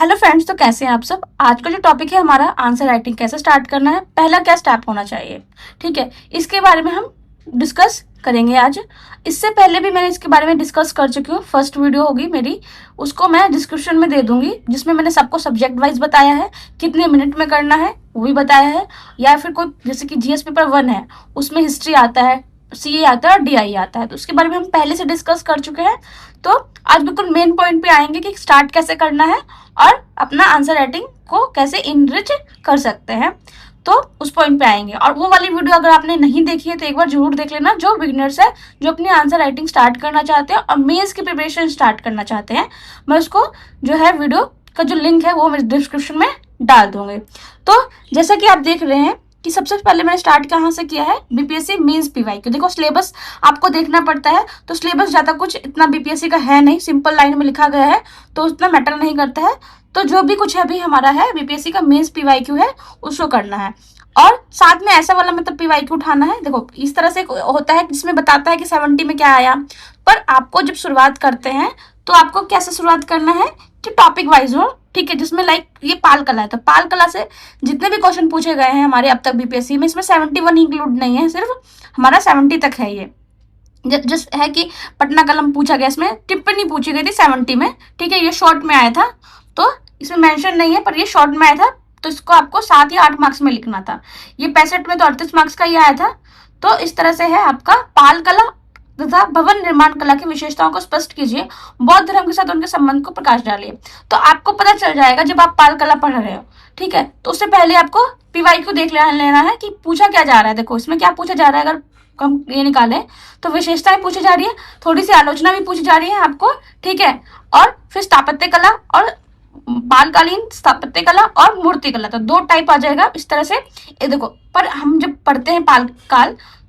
Hello friends, तो कैसे हैं आप सब। आज का जो टॉपिक है हमारा आंसर राइटिंग कैसे स्टार्ट करना है, पहला क्या स्टेप होना चाहिए, ठीक है, इसके बारे में हम डिस्कस करेंगे आज। इससे पहले भी मैंने इसके बारे में डिस्कस कर चुकी हूँ, फर्स्ट वीडियो होगी मेरी, उसको मैं डिस्क्रिप्शन में दे दूंगी, जिसमें मैंने सबको सब्जेक्ट वाइज बताया है, कितने मिनट में करना है वो भी बताया है। या फिर कोई जैसे कि जीएस पेपर 1 है, उसमें हिस्ट्री आता है, सीए आता है और डीआई आता है, तो उसके बारे में हम पहले से डिस्कस कर चुके हैं। तो आज बिल्कुल मेन पॉइंट पे आएंगे कि स्टार्ट कैसे करना है और अपना आंसर राइटिंग को कैसे इनरिच कर सकते हैं, तो उस पॉइंट पे आएंगे। और वो वाली वीडियो अगर आपने नहीं देखी है तो एक बार जरूर देख लेना, जो बिगिनर्स है, जो अपनी आंसर राइटिंग स्टार्ट करना चाहते हैं और मेंस की प्रिपरेशन स्टार्ट करना चाहते हैं, मैं उसको जो है वीडियो का जो लिंक है वो मेरे डिस्क्रिप्शन में डाल दूंगी। तो जैसा कि आप देख रहे हैं कि सबसे पहले मैंने स्टार्ट कहाँ से किया है, बीपीएससी मेंस पीवाईक्यू। देखो सिलेबस आपको देखना पड़ता है, तो सिलेबस ज्यादा कुछ इतना बीपीएससी का है नहीं, सिंपल लाइन में लिखा गया है तो उतना मैटर नहीं करता है। तो जो भी कुछ अभी हमारा है बीपीएससी का मेंस पीवाईक्यू है उसको करना है, और साथ में ऐसा वाला मतलब पीवाईक्यू उठाना है। देखो इस तरह से होता है जिसमें बताता है कि 70 में क्या आया, पर आपको जब शुरुआत करते हैं तो आपको कैसे शुरुआत करना है कि टॉपिक वाइज हो, ठीक है, जिसमें लाइक ये पाल कला है, तो पाल कला से जितने भी क्वेश्चन पूछे गए हैं हमारे अब तक बीपीएससी में, इसमें 71 इंक्लूड नहीं है, सिर्फ हमारा 70 तक है। ये जिस है कि पटना कलम पूछा गया, इसमें टिप्पणी पूछी गई थी 70 में, ठीक है, ये शॉर्ट में आया था, तो इसमें मेंशन नहीं है, पर ये शॉर्ट में आया था, तो इसको आपको 7 या 8 मार्क्स में लिखना था। ये 65 में तो 38 मार्क्स का ही आया था। तो इस तरह से है आपका पाल कला तथा भवन निर्माण कला की विशेषताओं को स्पष्ट कीजिए, बौद्ध धर्म के साथ उनके संबंध को प्रकाश डालिए। तो आपको पता चल जाएगा जब आप पाल कला पढ़ रहे हो, ठीक है, तो उससे पहले आपको पीवाईक्यू देख लेना है कि पूछा क्या जा रहा है। देखो इसमें क्या पूछा जा रहा है, अगर हम ये निकालें तो विशेषताएं पूछी जा रही है, थोड़ी सी आलोचना भी पूछी जा रही है आपको, ठीक है, और फिर स्थापत्य कला और बालकालीन स्थापत्य कला और मूर्ति कला, तो 2 टाइप आ जाएगा इस तरह से। ये देखो, पर हम जब पढ़ते हैं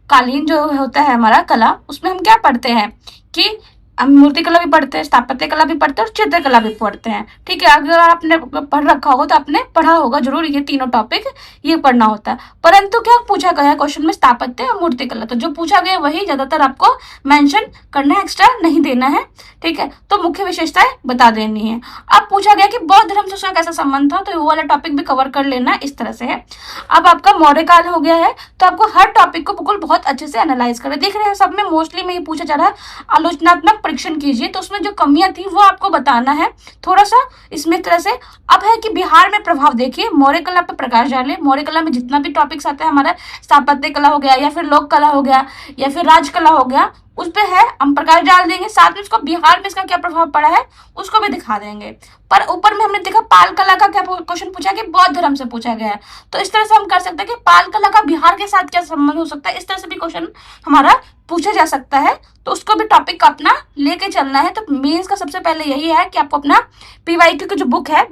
कालीन जो होता है हमारा कला, उसमें हम क्या पढ़ते हैं कि हम मूर्ति कला भी पढ़ते हैं, स्थापत्य कला भी पढ़ते हैं और चित्रकला भी पढ़ते हैं, ठीक है। अगर आपने पढ़ रखा होगा तो आपने पढ़ा होगा जरूर, ये तीनों टॉपिक ये पढ़ना होता है। परंतु क्या पूछा गया है क्वेश्चन में, स्थापत्य और मूर्ति कला, तो जो पूछा गया वही ज्यादातर आपको मेंशन करना है, एक्स्ट्रा नहीं देना है, ठीक है। तो मुख्य विशेषताएं बता देनी है। अब पूछा गया कि बौद्ध धर्म से उसका कैसा संबंध था, तो वो वाला टॉपिक भी कवर कर लेना, इस तरह से है। अब आपका मौर्य काल हो गया है, तो आपको हर टॉपिक को बिल्कुल बहुत अच्छे से एनालाइज करें। देख रहे हैं सब में मोस्टली में ये पूछा जा रहा है, आलोचनात्मक परीक्षण कीजिए, तो उसमें जो कमियां थी वो आपको बताना है थोड़ा सा इसमें तरह से। अब है कि बिहार में प्रभाव देखिए, मौर्य कला पे प्रकाश डाले। मौर्य कला में जितना भी टॉपिक्स आता है हमारा, स्थापत्य कला हो गया या फिर लोक कला हो गया या फिर राज कला हो गया, उस पे है हम प्रकाश डाल देंगे, साथ में उसको बिहार में इसका क्या प्रभाव पड़ा है उसको भी दिखा देंगे। पर ऊपर में हमने देखा पाल कला का क्या क्वेश्चन पूछा कि बौद्ध धर्म से पूछा गया है, तो इस तरह से हम कर सकते हैं कि पाल कला का बिहार के साथ क्या संबंध हो सकता है, इस तरह से भी क्वेश्चन हमारा पूछा जा सकता है। तो उसको भी टॉपिक का अपना लेके चलना है। तो मेंस का सबसे पहले यही है कि आपको अपना पीवाईक्यू की जो बुक है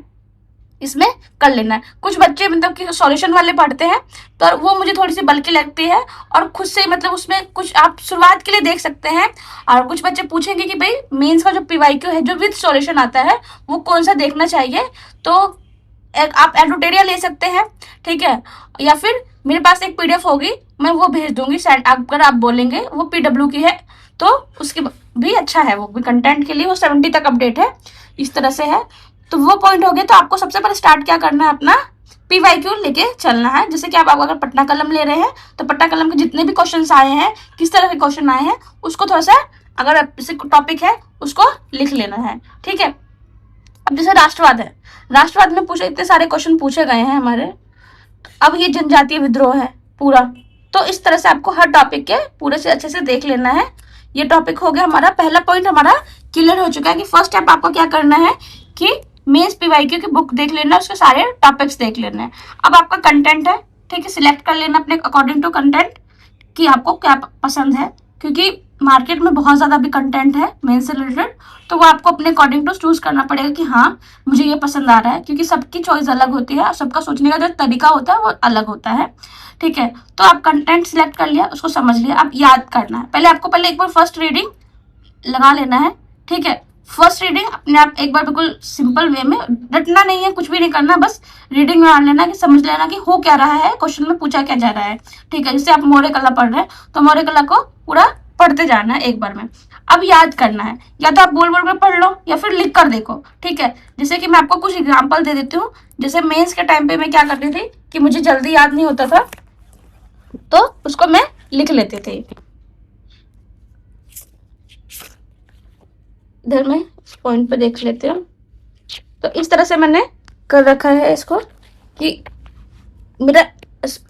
इसमें कर लेना है। कुछ बच्चे मतलब कि सॉल्यूशन वाले पढ़ते हैं, तो वो मुझे थोड़ी सी बल्कि लगती है, और खुद से मतलब उसमें कुछ आप शुरुआत के लिए देख सकते हैं। और कुछ बच्चे पूछेंगे कि भाई मेंस का जो पीवाईक्यू है जो विद सॉल्यूशन आता है वो कौन सा देखना चाहिए, तो आप एडोटेरिया ले सकते हैं, ठीक है, या फिर मेरे पास एक पीडीएफ होगी, मैं वो भेज दूंगी, अगर आप बोलेंगे वो पीडब्ल्यू की है तो उसकी भी अच्छा है, वो भी कंटेंट के लिए, वो 70 तक अपडेट है, इस तरह से है। तो वो पॉइंट हो गया। तो आपको सबसे पहले स्टार्ट क्या करना है, अपना पीवाईक्यू लेके चलना है। जैसे कि आप अगर पटना कलम ले रहे हैं तो पटना कलम के जितने भी क्वेश्चंस आए हैं, किस तरह के क्वेश्चन आए हैं, उसको थोड़ा सा अगर टॉपिक है उसको लिख लेना है, ठीक है। अब जैसे राष्ट्रवाद है, राष्ट्रवाद में पूछे इतने सारे क्वेश्चन पूछे गए हैं हमारे, अब ये जनजातीय विद्रोह है पूरा, तो इस तरह से आपको हर टॉपिक के पूरे से अच्छे से देख लेना है। ये टॉपिक हो गया हमारा, पहला पॉइंट हमारा क्लियर हो चुका है कि फर्स्ट स्टेप आपको क्या करना है कि मेंस पीवाईक्यू की बुक देख लेना, उसके सारे टॉपिक्स देख लेना है। अब आपका कंटेंट है, ठीक है, सिलेक्ट कर लेना अपने अकॉर्डिंग टू कंटेंट कि आपको क्या पसंद है, क्योंकि मार्केट में बहुत ज्यादा भी कंटेंट है मेंस से रिलेटेड, तो वो आपको अपने अकॉर्डिंग टू चूज करना पड़ेगा कि हाँ मुझे ये पसंद आ रहा है, क्योंकि सबकी चॉइस अलग होती है, सबका सोचने का जो तरीका होता है वो अलग होता है, ठीक है। तो आप कंटेंट सिलेक्ट कर लिया, उसको समझ लिया, अब याद करना है। पहले आपको एक बार फर्स्ट रीडिंग लगा लेना है, ठीक है। फर्स्ट रीडिंग अपने आप एक बार बिल्कुल सिंपल वे में, रटना नहीं है, कुछ भी नहीं करना, बस रीडिंग में मान लेना कि समझ लेना कि हो क्या रहा है, क्वेश्चन में पूछा क्या जा रहा है, ठीक है। जैसे आप मौर्य कला पढ़ रहे हैं तो मौर्य कला को पूरा पढ़ते जाना है एक बार में। अब याद करना है, या तो आप बोल बोल कर पढ़ लो या फिर लिख कर देखो, ठीक है। जैसे कि मैं आपको कुछ एग्जांपल दे देती हूँ। जैसे मेंस के टाइम पे मैं क्या करती थी कि मुझे जल्दी याद नहीं होता था, तो उसको मैं लिख लेते थे। इधर मैं इस पॉइंट पे देख लेते हैं। तो इस तरह से मैंने कर रखा है इसको कि मेरा,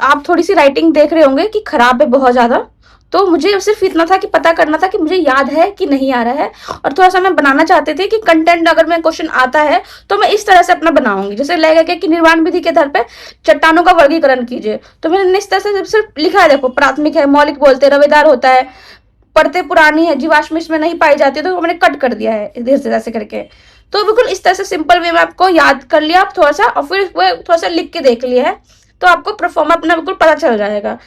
आप थोड़ी सी राइटिंग देख रहे होंगे कि खराब है बहुत ज्यादा, तो मुझे सिर्फ इतना था कि पता करना था कि मुझे याद है कि नहीं आ रहा है। और थोड़ा सा मैं बनाना चाहती थी कि कंटेंट अगर मैं क्वेश्चन आता है तो मैं इस तरह से अपना बनाऊंगी। जैसे लगेगा कि निर्माण विधि के आधार पर चट्टानों का वर्गीकरण कीजिए, तो मैंने इस तरह से सिर्फ लिखा है। देखो, प्राथमिक है, मौलिक बोलते, रवेदार होता है, परतें पुरानी है, जीवाश्म इसमें नहीं पाई जाती, तो मैंने कट कर दिया है धीरे से ऐसे करके। तो बिल्कुल इस तरह से सिंपल वे में आपको याद कर लिया आप थोड़ा सा, और फिर थोड़ा सा लिख के देख लिया है, तो आपको परफॉर्म अपना बिल्कुल पता चल जाएगा।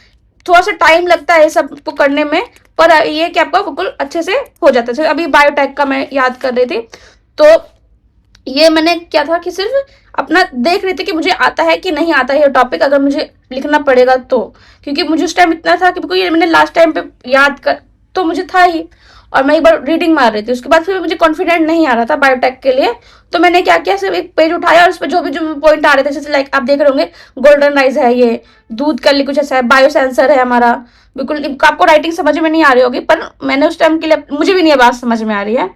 थोड़ा सा टाइम लगता है सबको करने में, पर ये कि आपको बिल्कुल अच्छे से हो जाता है। अभी बायोटेक का मैं याद कर रही थी, तो ये मैंने क्या था कि सिर्फ अपना देख रही थी कि मुझे आता है कि नहीं आता है ये टॉपिक, अगर मुझे लिखना पड़ेगा तो। क्योंकि मुझे उस टाइम इतना था कि बिल्कुल ये मैंने लास्ट टाइम पे याद कर तो मुझे था ही, और मैं एक बार रीडिंग मार रही थी, उसके बाद फिर मुझे कॉन्फिडेंट नहीं आ रहा था बायोटेक के लिए। तो मैंने क्या किया, सिर्फ एक पेज उठाया और उस पर जो भी पॉइंट आ रहे थे, जैसे लाइक आप देख रहे होंगे गोल्डन राइज है, ये दूध का कुछ ऐसा है, बायो सेंसर है हमारा। बिल्कुल आपको राइटिंग समझ में नहीं आ रही होगी, पर मैंने उस टाइम के लिए, मुझे भी नहीं ये बात समझ में आ रही है,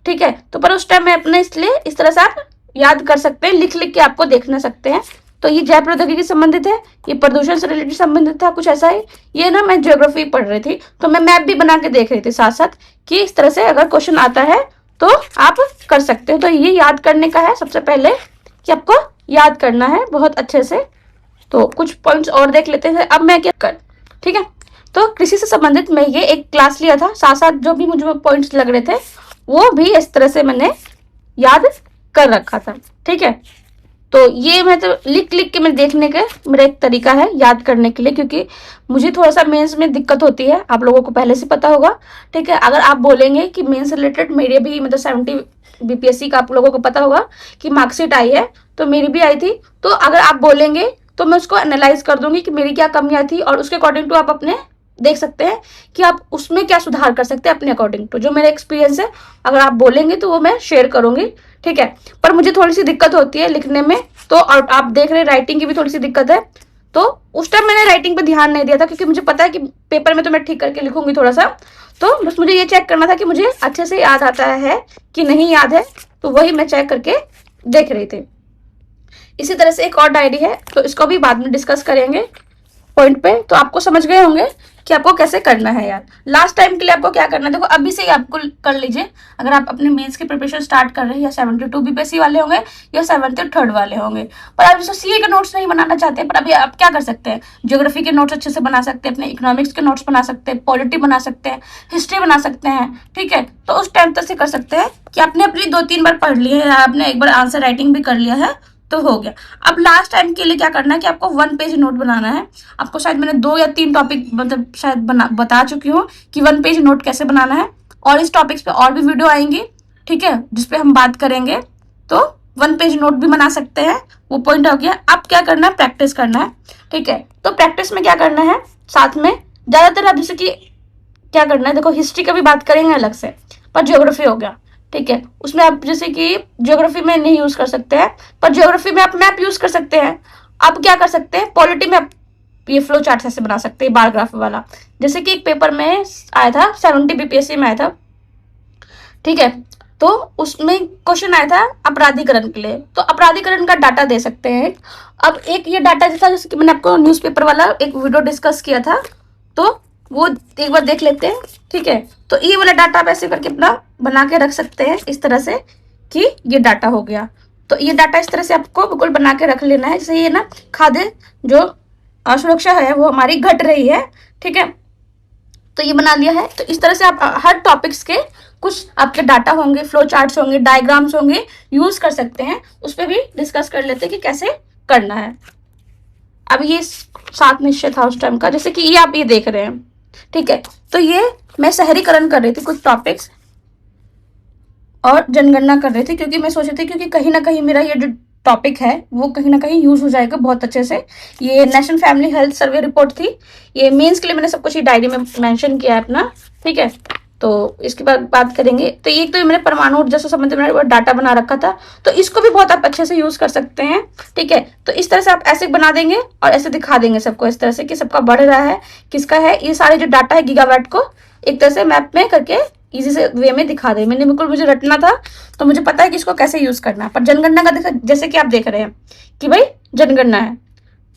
ठीक है। तो पर उस टाइम में अपने इसलिए इस तरह से आप याद कर सकते हैं, लिख लिख के आपको देखना सकते हैं। तो ये जैव प्रौद्योगिकी संबंधित है, ये प्रदूषण से रिलेटेड संबंधित था कुछ ऐसा है। ये ना मैं ज्योग्राफी पढ़ रही थी, तो मैं मैप भी बना के देख रही थी साथ साथ, कि इस तरह से अगर क्वेश्चन आता है तो आप कर सकते हो। तो ये याद करने का है सबसे पहले, कि आपको याद करना है बहुत अच्छे से। तो कुछ पॉइंट्स और देख लेते हैं। अब मैं क्या कर, ठीक है। तो कृषि से संबंधित मैं ये एक क्लास लिया था, साथ साथ जो भी मुझे पॉइंट्स लग रहे थे वो भी इस तरह से मैंने याद कर रखा था, ठीक है। तो ये मैं तो लिख लिख के मैं देखने का मेरा एक तरीका है याद करने के लिए, क्योंकि मुझे थोड़ा सा मेंस में दिक्कत होती है, आप लोगों को पहले से पता होगा, ठीक है। अगर आप बोलेंगे कि मेंस रिलेटेड मेरे भी मतलब 70 बीपीएससी का आप लोगों को पता होगा कि मार्कशीट आई है, तो मेरी भी आई थी। तो अगर आप बोलेंगे तो मैं उसको एनालाइज कर दूंगी कि मेरी क्या कमियां थी, और उसके अकॉर्डिंग टू आप अपने देख सकते हैं कि आप उसमें क्या सुधार कर सकते हैं अपने अकॉर्डिंग टू जो मेरा एक्सपीरियंस है। अगर आप बोलेंगे तो वो मैं शेयर करूंगी, ठीक है। पर मुझे थोड़ी सी दिक्कत होती है लिखने में, तो और आप देख रहे हैं राइटिंग की भी थोड़ी सी दिक्कत है। तो उस टाइम मैंने राइटिंग पे ध्यान नहीं दिया था, क्योंकि मुझे पता है कि पेपर में तो मैं ठीक करके लिखूंगी थोड़ा सा। तो बस मुझे ये चेक करना था कि मुझे अच्छे से याद आता है कि नहीं याद है, तो वही मैं चेक करके देख रही थी। इसी तरह से एक और डायरी है, तो इसको भी बाद में डिस्कस करेंगे पॉइंट पे। तो आपको समझ गए होंगे कि आपको कैसे करना है यार। लास्ट टाइम के लिए आपको क्या करना है, देखो अभी से ही आपको कर लीजिए। अगर आप अपने मेंस की प्रिपरेशन स्टार्ट कर रहे हैं, या 72 बीपीएससी वाले होंगे या 73rd वाले होंगे, पर आप जैसे सीए के नोट्स नहीं बनाना चाहते, पर अभी आप क्या कर सकते हैं, ज्योग्राफी के नोट्स अच्छे से बना सकते हैं, अपने इकोनॉमिक्स के नोट्स बना सकते हैं, पॉलिटी बना सकते हैं, हिस्ट्री बना सकते हैं, ठीक है। तो उस टाइम तक से कर सकते हैं कि आपने अपनी 2-3 बार पढ़ ली है, या आपने एक बार आंसर राइटिंग भी कर लिया है, तो हो गया। अब लास्ट टाइम के लिए क्या करना है कि आपको 1 पेज नोट बनाना है। आपको शायद मैंने 2 या 3 टॉपिक मतलब शायद बता चुकी हूँ कि 1 पेज नोट कैसे बनाना है, और इस टॉपिक्स पे और भी वीडियो आएंगी, ठीक है, जिसपे हम बात करेंगे। तो 1 पेज नोट भी बना सकते हैं, वो पॉइंट हो गया। अब क्या करना है, प्रैक्टिस करना है, ठीक है। तो प्रैक्टिस में क्या करना है, साथ में ज्यादातर आप जैसे कि क्या करना है, देखो हिस्ट्री का भी बात करेंगे अलग से, पर ज्योग्राफी हो गया, ठीक है। उसमें आप जैसे कि ज्योग्राफी में नहीं यूज कर सकते हैं, पर ज्योग्राफी में आप मैप यूज कर सकते हैं। अब क्या कर सकते हैं, पॉलिटी में आप ये फ्लो चार्ट ऐसे बना सकते हैं, बार ग्राफ वाला, जैसे कि एक पेपर में आया था, 70 बीपीएससी में आया था, ठीक है। तो उसमें क्वेश्चन आया था अपराधीकरण के लिए, तो अपराधीकरण का डाटा दे सकते हैं। अब एक ये डाटा जैसा, जैसे कि मैंने आपको न्यूज़पेपर वाला एक वीडियो डिस्कस किया था, तो वो एक बार देख लेते हैं, ठीक है। तो ये वाला डाटा आप ऐसे करके अपना बना के रख सकते हैं इस तरह से कि ये डाटा हो गया। तो ये डाटा इस तरह से आपको बिल्कुल बना के रख लेना है। जैसे ये ना खाद्य जो सुरक्षा है वो हमारी घट रही है, ठीक है। तो ये बना लिया है। तो इस तरह से आप हर टॉपिक्स के कुछ आपके डाटा होंगे, फ्लो चार्ट्स होंगे, डायग्राम्स होंगे, यूज कर सकते हैं। उस पर भी डिस्कस कर लेते हैं कि कैसे करना है। अब ये 7 निश्चय था उस टाइम का, जैसे कि ये आप ये देख रहे हैं, ठीक है। तो ये मैं शहरीकरण कर रही थी कुछ टॉपिक्स, और जनगणना कर रही थी, क्योंकि मैं सोच रही थी क्योंकि कहीं ना कहीं मेरा ये जो टॉपिक है वो कहीं ना कहीं यूज हो जाएगा बहुत अच्छे से। ये national family health survey report थी, ये मेंस के लिए मैंने सब कुछ ही डायरी में मेंशन किया है अपना, ठीक है। तो इसके बाद बात करेंगे, तो एक तो मैंने परमाणु ऊर्जा से संबंधित मैंने डाटा बना रखा था, तो इसको भी बहुत आप अच्छे से यूज कर सकते हैं। ठीक है, तो इस तरह से आप ऐसे बना देंगे और ऐसे दिखा देंगे सबको इस तरह से कि सबका बढ़ रहा है, किसका है। ये सारे जो डाटा है गीगावाट को एक तरह से मैप में करके इजी से वे में दिखा दे। मैंने बिल्कुल, मुझे रटना था तो मुझे पता है कि इसको कैसे यूज करना है। पर जनगणना का देखा, जैसे कि आप देख रहे हैं कि भाई जनगणना है,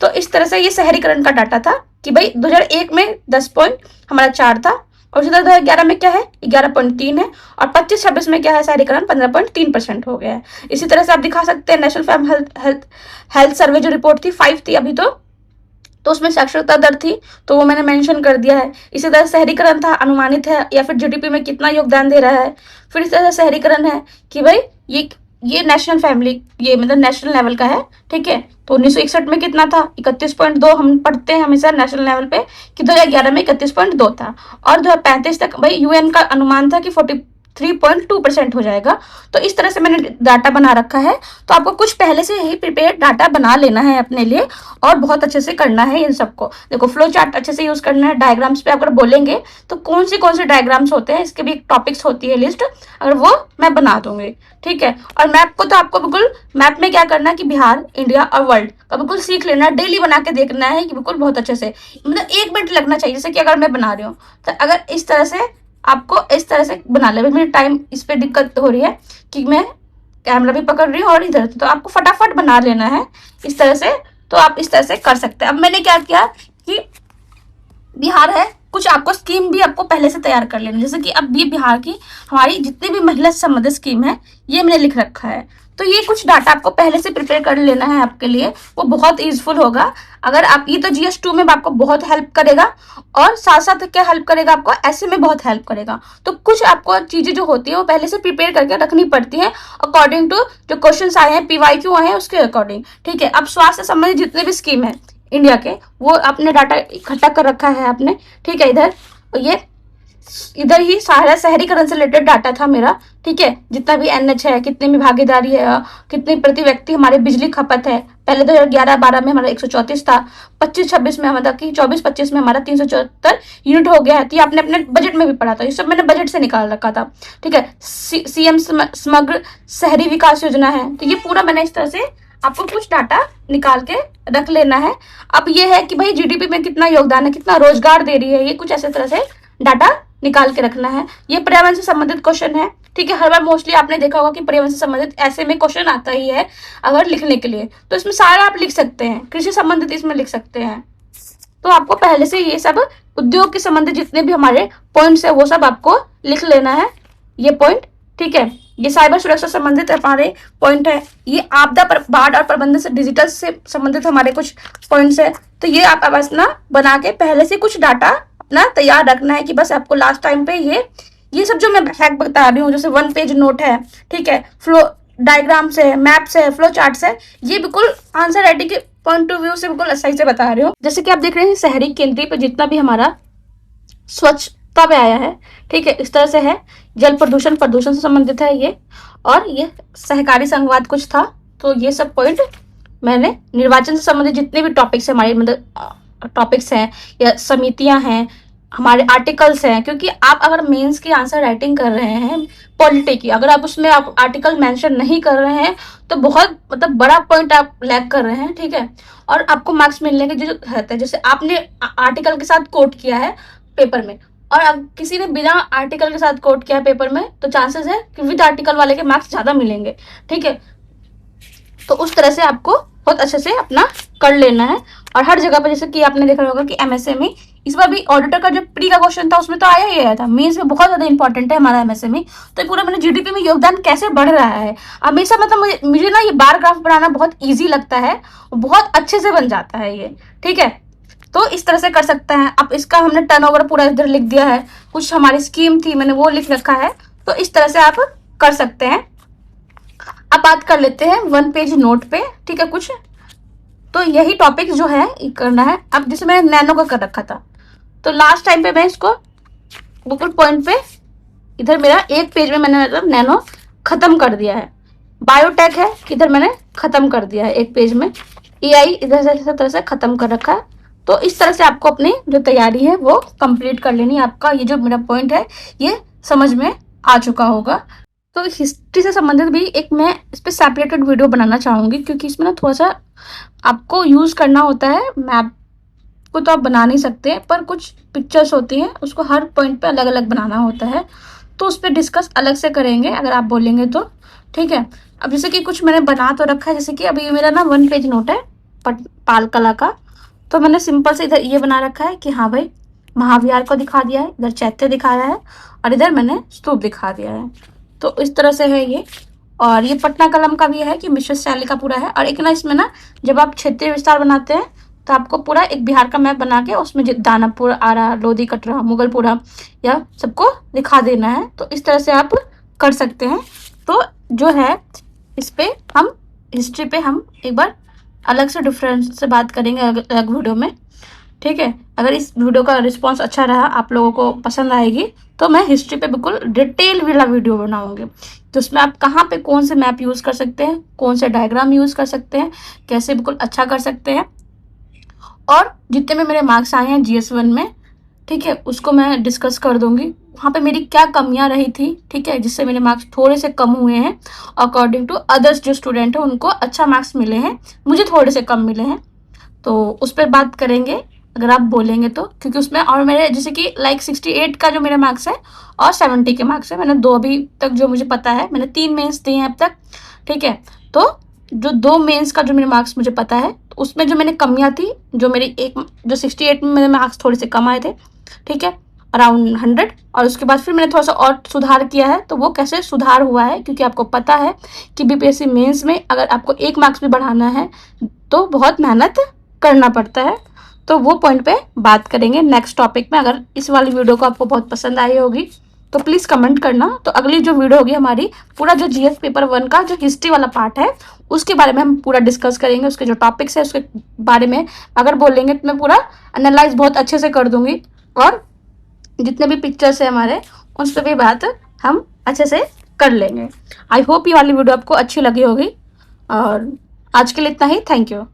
तो इस तरह से ये शहरीकरण का डाटा था कि भाई 2001 में 10 पॉइंट हमारा 4 था, और उसी तरह 2011 में क्या है 11.3 है, और 25-26 में क्या है शहरीकरण 15.3% हो गया है। इसी तरह से आप दिखा सकते हैं नेशनल फैम हेल्थ सर्वे जो रिपोर्ट थी 5 थी अभी, तो उसमें साक्षरता दर थी, तो वो मैंने मेंशन कर दिया है। इसी तरह शहरीकरण था अनुमानित है या फिर जीडीपी में कितना योगदान दे रहा है। फिर इस तरह से शहरीकरण है कि भाई ये नेशनल फैमिली, ये मतलब नेशनल लेवल का है। ठीक है, तो 1961 में कितना था 31.2, हम पढ़ते हैं हमेशा नेशनल लेवल पे कि 2011 में 31.2 था, और 2035 तक भाई यूएन का अनुमान था कि 43.2% हो जाएगा। तो इस तरह से मैंने डाटा बना रखा है। तो आपको कुछ पहले से ही प्रिपेयर डाटा बना लेना है अपने लिए, और बहुत अच्छे से करना है इन सबको। देखो फ्लो चार्ट अच्छे से यूज करना है। डायग्राम्स पे अगर बोलेंगे तो कौन से डायग्राम्स होते हैं, इसके भी एक टॉपिक्स होती है लिस्ट, अगर वो मैं बना दूंगी। ठीक है, और मैप को तो आपको बिल्कुल मैप में क्या करना है कि बिहार, इंडिया और वर्ल्ड का बिल्कुल सीख लेना है, डेली बना के देखना है कि बिल्कुल बहुत अच्छे से, मतलब 1 मिनट लगना चाहिए। जैसे कि अगर मैं बना रही हूँ तो अगर इस तरह से आपको इस तरह से बना ले। मेरे टाइम इस पे दिक्कत हो रही है कि मैं कैमरा भी पकड़ रही हूँ और इधर, तो आपको फटाफट बना लेना है इस तरह से। तो आप इस तरह से कर सकते हैं। अब मैंने क्या किया कि बिहार है, कुछ आपको स्कीम भी आपको पहले से तैयार कर लेनी, जैसे कि अब ये बिहार की हमारी जितनी भी महिला से संबंधित स्कीम है ये मैंने लिख रखा है। तो ये कुछ डाटा आपको पहले से प्रिपेयर कर लेना है आपके लिए, वो बहुत यूजफुल होगा। अगर आप ये तो GS2 में आपको बहुत हेल्प करेगा, और साथ साथ क्या हेल्प करेगा आपको, ऐसे में बहुत हेल्प करेगा। तो कुछ आपको चीजें जो होती है वो पहले से प्रिपेयर करके रखनी पड़ती है अकॉर्डिंग टू जो क्वेश्चन आए हैं, PYQ आए हैं उसके अकॉर्डिंग। ठीक है, अब स्वास्थ्य संबंधित जितने भी स्कीम है इंडिया के, वो अपने डाटा इकट्ठा कर रखा है आपने। ठीक है, ये इधर ही सारा शहरीकरण से रिलेटेड डाटा था मेरा। ठीक है, जितना भी NH है, कितनी भी भागीदारी है, कितनी प्रति व्यक्ति हमारी बिजली खपत है। पहले 2011-12 में हमारा 134 था, 25-26 में हमारा कि 24-25 में हमारा 374 यूनिट हो गया है। तो ये आपने अपने बजट में भी पढ़ा था, ये सब मैंने बजट से निकाल रखा था। ठीक है, CM समग्र शहरी विकास योजना है, तो ये पूरा मैंने इस तरह से आपको कुछ डाटा निकाल के रख लेना है। अब ये है कि भाई जीडीपी में कितना योगदान है, कितना रोजगार दे रही है, ये कुछ ऐसे तरह से डाटा निकाल के रखना है। ये पर्यावरण से संबंधित क्वेश्चन है। ठीक है, हर बार मोस्टली आपने देखा होगा कि पर्यावरण से संबंधित ऐसे में क्वेश्चन आता ही है अगर लिखने के लिए, तो इसमें सारा आप लिख सकते हैं। कृषि संबंधित इसमें लिख सकते हैं। तो आपको पहले से ये सब उद्योग के संबंधित जितने भी हमारे पॉइंट्स है वो सब आपको लिख लेना है, ये पॉइंट। ठीक है, ये साइबर सुरक्षा से संबंधित हमारे पॉइंट है। ये आपदा पर बाढ़ और प्रबंधन से डिजिटल से संबंधित हमारे कुछ पॉइंट्स है। तो ये आप अपना बना के पहले से कुछ डाटा अपना तैयार रखना है कि बस आपको लास्ट टाइम पे ये सब जो मैं हैक बता रही हूँ, जैसे 1 पेज नोट है, ठीक है, फ्लो डायग्राम्स है, मैप्स है, फ्लो चार्ट्स है, ये बिल्कुल आंसर राइटिंग के पॉइंट ऑफ व्यू से बिल्कुल सही से बता रही हूँ। जैसे कि आप देख रहे हैं शहरी केंद्रीय पे जितना भी हमारा स्वच्छता पे आया है, ठीक है, इस तरह से है। जल प्रदूषण से संबंधित है ये, और ये सहकारी संघवाद कुछ था। तो ये सब पॉइंट मैंने निर्वाचन से संबंधित जितने भी टॉपिक्स है हमारे, मतलब टॉपिक्स हैं या समितियां हैं, हमारे आर्टिकल्स हैं, क्योंकि आप अगर मेंस की आंसर राइटिंग कर रहे हैं पॉलिटी की, अगर आप उसमें आप आर्टिकल मेंशन नहीं कर रहे हैं तो बहुत मतलब बड़ा पॉइंट आप लैग कर रहे हैं। ठीक है, और आपको मार्क्स मिलने के जो रहते हैं, जैसे आपने आर्टिकल के साथ कोट किया है पेपर में, और अब किसी ने बिना आर्टिकल के साथ कोट किया है पेपर में, तो चांसेस है कि विद आर्टिकल वाले के मार्क्स ज्यादा मिलेंगे। ठीक है, तो उस तरह से आपको बहुत अच्छे से अपना कर लेना है। और हर जगह पर जैसे कि आपने देखा होगा कि MSME, इस बार भी ऑडिटर का जो प्री का क्वेश्चन था उसमें तो आया ही आया था, मेंस में बहुत ज्यादा इंपॉर्टेंट है हमारा MSME। तो पूरा मैंने जीडीपी में योगदान कैसे बढ़ रहा है हमेशा, मतलब मुझे ना ये बार ग्राफ बनाना बहुत ईजी लगता है, बहुत अच्छे से बन जाता है ये। ठीक है, तो इस तरह से कर सकते हैं आप। इसका हमने टर्नओवर पूरा इधर लिख दिया है, कुछ हमारी स्कीम थी मैंने वो लिख रखा है, तो इस तरह से आप कर सकते हैं। अब बात कर लेते हैं 1 पेज नोट पे। ठीक है, कुछ तो यही टॉपिक जो है करना है। अब जैसे मैंने नैनो का कर रखा था, तो लास्ट टाइम पे मैं इसको बिल्कुल पॉइंट पे इधर मेरा 1 पेज में मैंने मतलब नैनो खत्म कर दिया है। बायोटेक है, इधर मैंने खत्म कर दिया है 1 पेज में। AI इधर से इस तरह से खत्म कर रखा है। तो इस तरह से आपको अपनी जो तैयारी है वो कंप्लीट कर लेनी है। आपका ये जो मेरा पॉइंट है ये समझ में आ चुका होगा। तो हिस्ट्री से संबंधित भी एक मैं इस पर सेपरेटेड वीडियो बनाना चाहूँगी, क्योंकि इसमें ना थोड़ा सा आपको यूज़ करना होता है। मैप को तो आप बना नहीं सकते, पर कुछ पिक्चर्स होती हैं उसको हर पॉइंट पे अलग अलग बनाना होता है, तो उस पर डिस्कस अलग से करेंगे अगर आप बोलेंगे तो। ठीक है, अब जैसे कि कुछ मैंने बना तो रखा है, जैसे कि अभी मेरा ना 1 पेज नोट है पाल कला का, तो मैंने सिंपल से इधर ये बना रखा है कि हाँ भाई महाविहार को दिखा दिया है, इधर चैत्य दिखाया है और इधर मैंने स्तूप दिखा दिया है। तो इस तरह से है ये। और ये पटना कलम का भी है कि मिश्र शैली का पूरा है। और एक ना इसमें ना जब आप क्षेत्रीय विस्तार बनाते हैं तो आपको पूरा एक बिहार का मैप बना के उसमें दानापुर, आरा, लोधी, कटरा, मुगलपुरा या सबको दिखा देना है। तो इस तरह से आप कर सकते हैं। तो जो है इस पे हम हिस्ट्री पे हम एक बार अलग से डिफरेंस से बात करेंगे अलग वीडियो में। ठीक है, अगर इस वीडियो का रिस्पांस अच्छा रहा, आप लोगों को पसंद आएगी, तो मैं हिस्ट्री पे बिल्कुल डिटेल वाला वीडियो बनाऊंगी। तो उसमें आप कहाँ पे कौन से मैप यूज़ कर सकते हैं, कौन से डायग्राम यूज़ कर सकते हैं, कैसे बिल्कुल अच्छा कर सकते हैं, और जितने में मेरे मार्क्स आए हैं GS1 में, ठीक है, उसको मैं डिस्कस कर दूंगी। वहाँ पे मेरी क्या कमियां रही थी, ठीक है, जिससे मेरे मार्क्स थोड़े से कम हुए हैं। अकॉर्डिंग टू अदर्स जो स्टूडेंट है उनको अच्छा मार्क्स मिले हैं, मुझे थोड़े से कम मिले हैं, तो उस पर बात करेंगे अगर आप बोलेंगे तो। क्योंकि उसमें और मेरे जैसे कि लाइक 68 का जो मेरा मार्क्स है और 70 के मार्क्स है, मैंने 2 अभी तक जो मुझे पता है, मैंने 3 मेंस दिए हैं अब तक। ठीक है, तो जो 2 मेंस का जो मेरे मार्क्स मुझे पता है, तो उसमें जो मैंने कमियां थी, जो मेरी जो 68 में मेरे मार्क्स थोड़े से कम आए थे, ठीक है, अराउंड 100, और उसके बाद फिर मैंने थोड़ा सा और सुधार किया है। तो वो कैसे सुधार हुआ है, क्योंकि आपको पता है कि BPSC मेंस में अगर आपको 1 मार्क्स भी बढ़ाना है तो बहुत मेहनत करना पड़ता है। तो वो पॉइंट पे बात करेंगे नेक्स्ट टॉपिक में। अगर इस वाली वीडियो को आपको बहुत पसंद आई होगी तो प्लीज़ कमेंट करना। तो अगली जो वीडियो होगी हमारी, पूरा जो GS पेपर 1 का जो हिस्ट्री वाला पार्ट है उसके बारे में हम पूरा डिस्कस करेंगे। उसके जो टॉपिक्स है उसके बारे में अगर बोलेंगे तो मैं पूरा एनालाइज बहुत अच्छे से कर दूंगी, और जितने भी पिक्चर्स है हमारे उस पर भी बात हम अच्छे से कर लेंगे। आई होप ये वाली वीडियो आपको अच्छी लगी होगी, और आज के लिए इतना ही। Thank you.